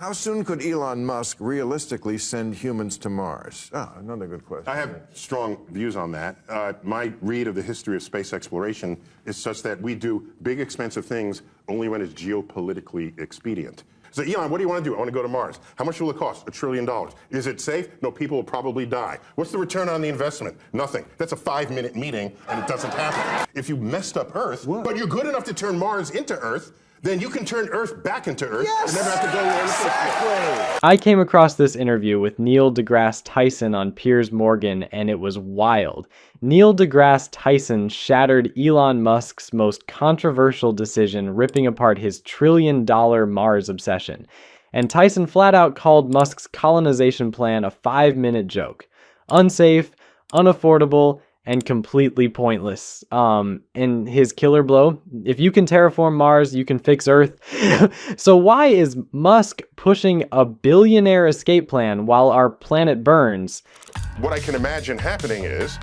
How soon could Elon Musk realistically send humans to Mars? Another good question. I have strong views on that. My read of the history of space exploration is such that we do big, expensive things only when it's geopolitically expedient. So, Elon, what do you want to do? I want to go to Mars. How much will it cost? $1 trillion. Is it safe? No, people will probably die. What's the return on the investment? Nothing. That's a 5-minute meeting, and it doesn't happen. If you messed up Earth, but you're good enough to turn Mars into Earth, then you can turn Earth back into Earth and never have to go where Exactly. I came across this interview with Neil deGrasse Tyson on Piers Morgan, and it was wild. Neil deGrasse Tyson shattered Elon Musk's most controversial decision, ripping apart his $1 trillion Mars obsession. And Tyson flat out called Musk's colonization plan a 5-minute joke. Unsafe, unaffordable, and completely pointless. In his killer blow, if you can terraform Mars, you can fix Earth. So why is Musk pushing a billionaire escape plan while our planet burns? What I can imagine happening is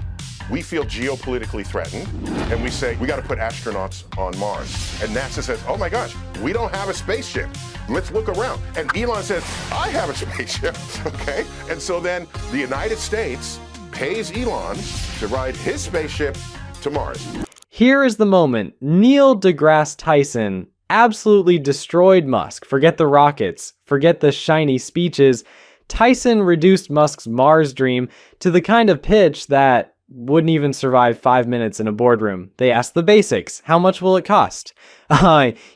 we feel geopolitically threatened, and we say, we got to put astronauts on Mars. And NASA says, oh my gosh, we don't have a spaceship. Let's look around. And Elon says, I have a spaceship, okay? And so then the United States pays Elon to ride his spaceship to Mars. Here is the moment. Neil deGrasse Tyson absolutely destroyed Musk. Forget the rockets. Forget the shiny speeches. Tyson reduced Musk's Mars dream to the kind of pitch that wouldn't even survive 5 minutes in a boardroom. They asked the basics. How much will it cost?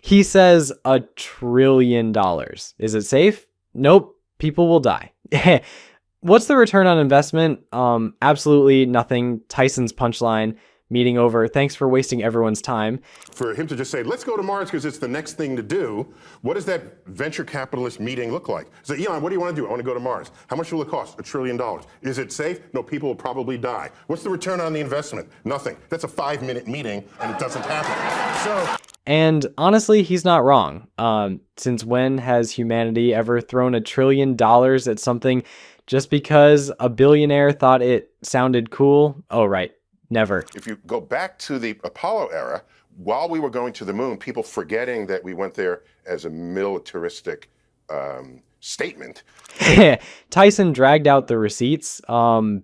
He says $1 trillion. Is it safe? Nope. People will die. What's the return on investment? Absolutely nothing. Tyson's punchline. Meeting over. Thanks for wasting everyone's time. For him to just say, let's go to Mars because it's the next thing to do, what does that venture capitalist meeting look like? So, Elon, what do you want to do? I want to go to Mars. How much will it cost? $1 trillion. Is it safe? No, people will probably die. What's the return on the investment? Nothing. That's a 5-minute meeting, and it doesn't happen. And honestly, he's not wrong. Since when has humanity ever thrown $1 trillion at something just because a billionaire thought it sounded cool? Oh, right. Never. If you go back to the Apollo era, while we were going to the moon, people forgetting that we went there as a militaristic statement. Tyson dragged out the receipts.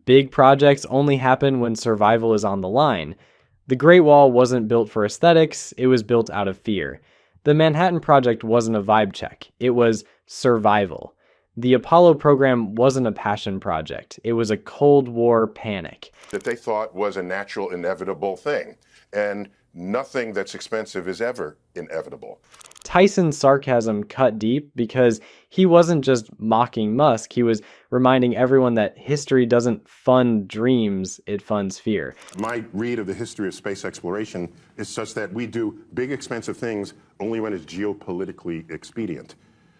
Big projects only happen when survival is on the line. The Great Wall wasn't built for aesthetics. It was built out of fear. The Manhattan Project wasn't a vibe check. It was survival. The Apollo program wasn't a passion project. It was a Cold War panic. That they thought was a natural, inevitable thing. And nothing that's expensive is ever inevitable. Tyson's sarcasm cut deep because he wasn't just mocking Musk. He was reminding everyone that history doesn't fund dreams, it funds fear. My read of the history of space exploration is such that we do big, expensive things only when it's geopolitically expedient,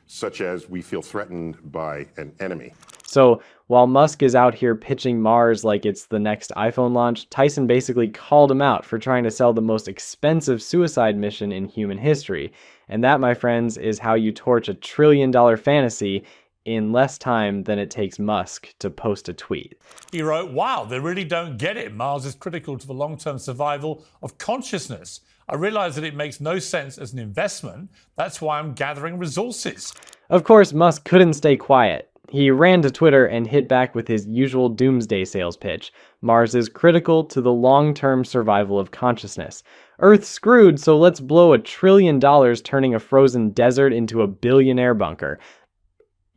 such as we feel threatened by an enemy. So while Musk is out here pitching Mars like it's the next iPhone launch, Tyson basically called him out for trying to sell the most expensive suicide mission in human history. And that, my friends, is how you torch $1 trillion fantasy in less time than it takes Musk to post a tweet. He wrote, wow, they really don't get it. Mars is critical to the long-term survival of consciousness. I realize that it makes no sense as an investment. That's why I'm gathering resources. Of course, Musk couldn't stay quiet. He ran to Twitter and hit back with his usual doomsday sales pitch. Mars is critical to the long-term survival of consciousness. Earth's screwed, so let's blow $1 trillion turning a frozen desert into a billionaire bunker.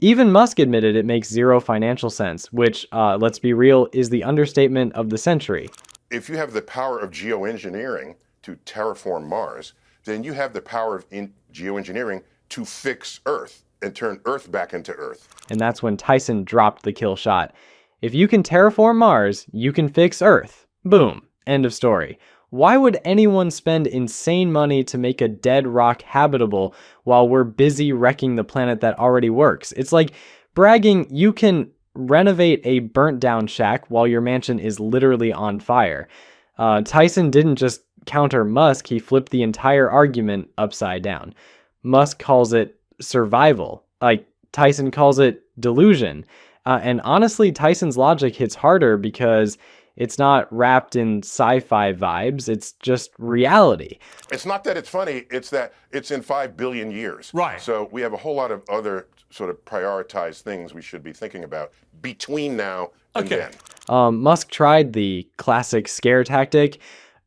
Even Musk admitted it makes zero financial sense, which, let's be real, is the understatement of the century. If you have the power of geoengineering to terraform Mars, then you have the power of geoengineering to fix Earth and turn Earth back into Earth. And that's when Tyson dropped the kill shot. If you can terraform Mars, you can fix Earth. Boom. End of story. Why would anyone spend insane money to make a dead rock habitable while we're busy wrecking the planet that already works? It's like bragging you can renovate a burnt down shack while your mansion is literally on fire. Tyson didn't just counter Musk, he flipped the entire argument upside down. Musk calls it survival. Tyson calls it delusion. And honestly, Tyson's logic hits harder because it's not wrapped in sci-fi vibes. It's just reality. It's not that it's funny. It's that it's in 5 billion years. Right. So we have a whole lot of other sort of prioritized things we should be thinking about between now and Okay. then. Musk tried the classic scare tactic.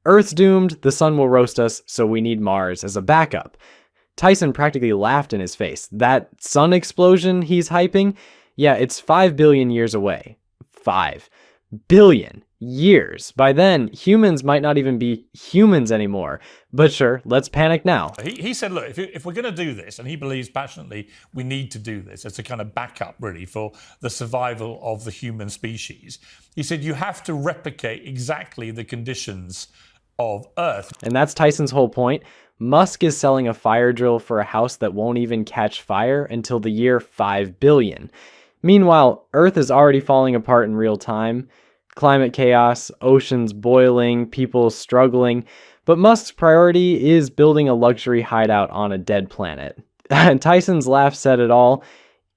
Earth's doomed, the sun will roast us, so we need Mars as a backup. Tyson practically laughed in his face. That sun explosion he's hyping, yeah, it's 5 billion years away. 5 billion years. By then, humans might not even be humans anymore. But sure, let's panic now. He said, look, if we're going to do this, and he believes passionately we need to do this as a kind of backup, really, for the survival of the human species, he said you have to replicate exactly the conditions of Earth. And that's Tyson's whole point. Musk is selling a fire drill for a house that won't even catch fire until the year 5 billion. Meanwhile, Earth is already falling apart in real time. Climate chaos, oceans boiling, people struggling. But Musk's priority is building a luxury hideout on a dead planet. And Tyson's laugh said it all.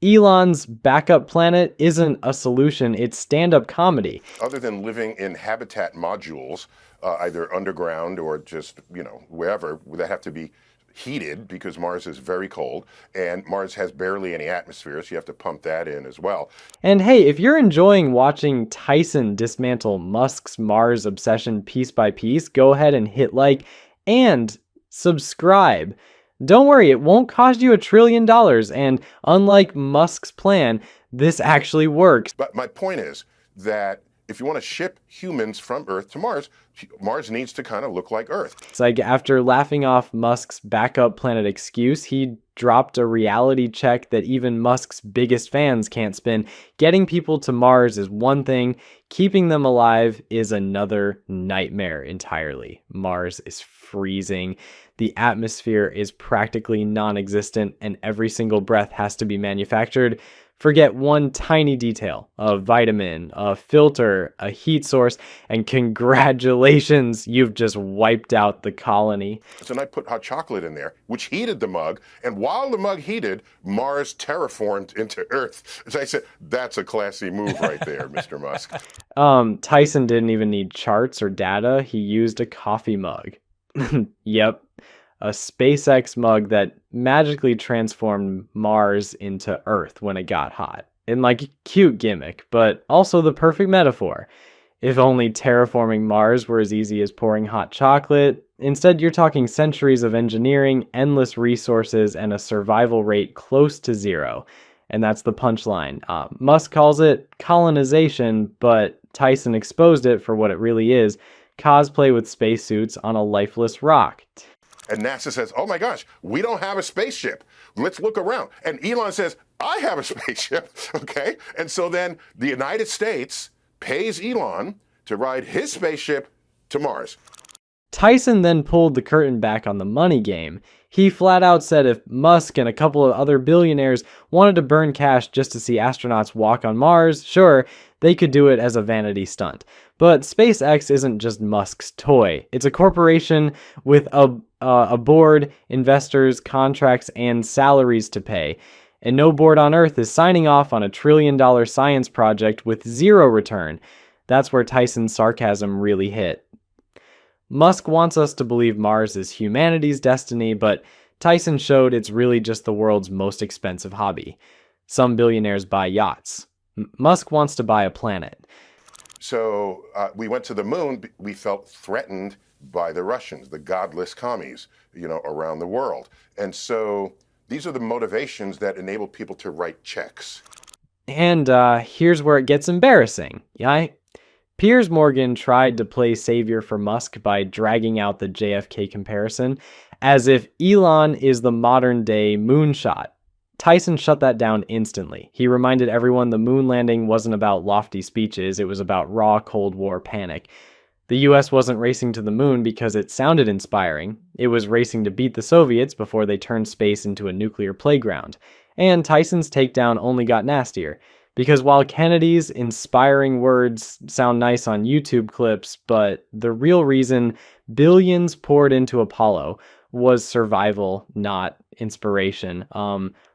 Elon's backup planet isn't a solution, it's stand-up comedy. Other than living in habitat modules, either underground or just, wherever, that have to be heated because Mars is very cold and Mars has barely any atmosphere, so you have to pump that in as well. And hey, if you're enjoying watching Tyson dismantle Musk's Mars obsession piece by piece, go ahead and hit like and subscribe. Don't worry, it won't cost you $1 trillion, and unlike Musk's plan, this actually works. But my point is that if you want to ship humans from Earth to Mars, Mars needs to kind of look like Earth. It's like after laughing off Musk's backup planet excuse, he dropped a reality check that even Musk's biggest fans can't spin. Getting people to Mars is one thing, keeping them alive is another nightmare entirely. Mars is freezing, the atmosphere is practically non-existent, and every single breath has to be manufactured. Forget one tiny detail, a vitamin, a filter, a heat source, and congratulations, you've just wiped out the colony. So I put hot chocolate in there, which heated the mug, and while the mug heated, Mars terraformed into Earth. So I said, that's a classy move right there, Mr. Musk. Tyson didn't even need charts or data, he used a coffee mug. Yep. A SpaceX mug that magically transformed Mars into Earth when it got hot. In like a cute gimmick, but also the perfect metaphor. If only terraforming Mars were as easy as pouring hot chocolate. Instead, you're talking centuries of engineering, endless resources, and a survival rate close to zero. And that's the punchline. Musk calls it colonization, but Tyson exposed it for what it really is. Cosplay with spacesuits on a lifeless rock. And NASA says, oh my gosh, we don't have a spaceship. Let's look around. And Elon says, I have a spaceship, okay? And so then the United States pays Elon to ride his spaceship to Mars. Tyson then pulled the curtain back on the money game. He flat out said if Musk and a couple of other billionaires wanted to burn cash just to see astronauts walk on Mars, sure, they could do it as a vanity stunt. But SpaceX isn't just Musk's toy. It's a corporation with a board, investors, contracts, and salaries to pay. And no board on Earth is signing off on $1 trillion science project with zero return. That's where Tyson's sarcasm really hit. Musk wants us to believe Mars is humanity's destiny, but Tyson showed it's really just the world's most expensive hobby. Some billionaires buy yachts. Musk wants to buy a planet. So we went to the moon. We felt threatened by the Russians, the godless commies, around the world. And so these are the motivations that enable people to write checks. And here's where it gets embarrassing. Piers Morgan tried to play savior for Musk by dragging out the JFK comparison, as if Elon is the modern-day moonshot. Tyson shut that down instantly. He reminded everyone the moon landing wasn't about lofty speeches, it was about raw Cold War panic. The US wasn't racing to the moon because it sounded inspiring. It was racing to beat the Soviets before they turned space into a nuclear playground. And Tyson's takedown only got nastier. Because while Kennedy's inspiring words sound nice on YouTube clips, but the real reason billions poured into Apollo was survival, not inspiration.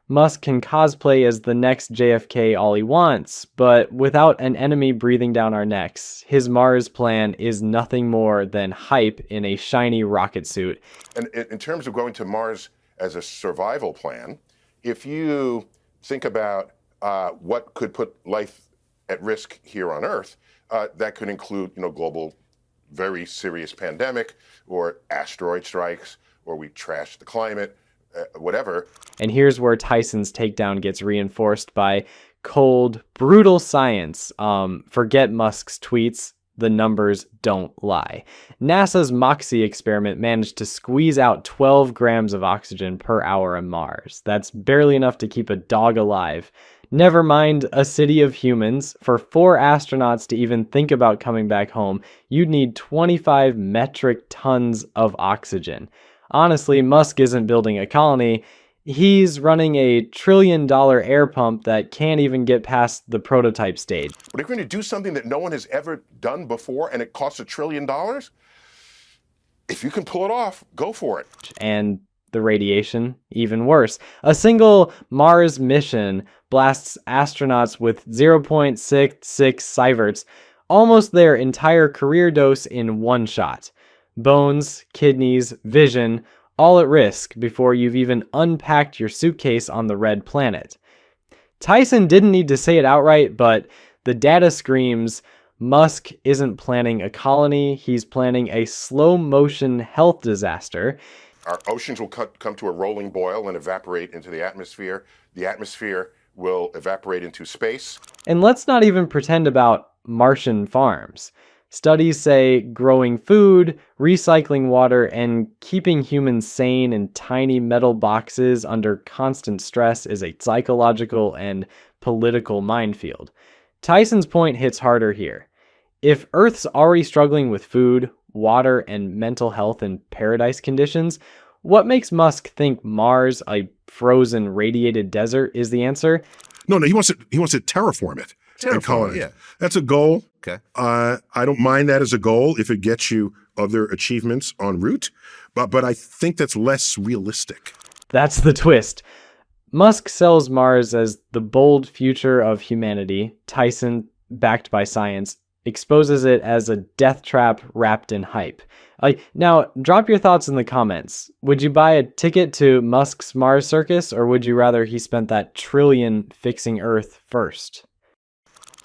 Musk can cosplay as the next JFK all he wants, but without an enemy breathing down our necks, his Mars plan is nothing more than hype in a shiny rocket suit. And in terms of going to Mars as a survival plan, if you think about what could put life at risk here on Earth, that could include, global, very serious pandemic, or asteroid strikes, or we trash the climate, whatever. And here's where Tyson's takedown gets reinforced by cold, brutal science. Forget Musk's tweets. The numbers don't lie. NASA's MOXIE experiment managed to squeeze out 12 grams of oxygen per hour on Mars. That's barely enough to keep a dog alive. Never mind a city of humans. For 4 astronauts to even think about coming back home, you'd need 25 metric tons of oxygen. Honestly, Musk isn't building a colony. He's running a $1 trillion air pump that can't even get past the prototype stage. But if you're going to do something that no one has ever done before and it costs $1 trillion, if you can pull it off, go for it. And the radiation, even worse. A single Mars mission blasts astronauts with 0.66 sieverts, almost their entire career dose in one shot. Bones, kidneys, vision, all at risk before you've even unpacked your suitcase on the red planet. Tyson didn't need to say it outright, but the data screams Musk isn't planning a colony, he's planning a slow-motion health disaster. Our oceans will come to a rolling boil and evaporate into the atmosphere. The atmosphere will evaporate into space. And let's not even pretend about Martian farms. Studies say growing food, recycling water, and keeping humans sane in tiny metal boxes under constant stress is a psychological and political minefield. Tyson's point hits harder here. If Earth's already struggling with food, water, and mental health in paradise conditions, what makes Musk think Mars, a frozen, radiated desert, is the answer? No, he wants to terraform it. Terraform, yeah. That's a goal. Okay. I don't mind that as a goal if it gets you other achievements en route, but I think that's less realistic. That's the twist. Musk sells Mars as the bold future of humanity. Tyson, backed by science, exposes it as a death trap wrapped in hype. Now, drop your thoughts in the comments. Would you buy a ticket to Musk's Mars circus, or would you rather he spent that $1 trillion fixing Earth first?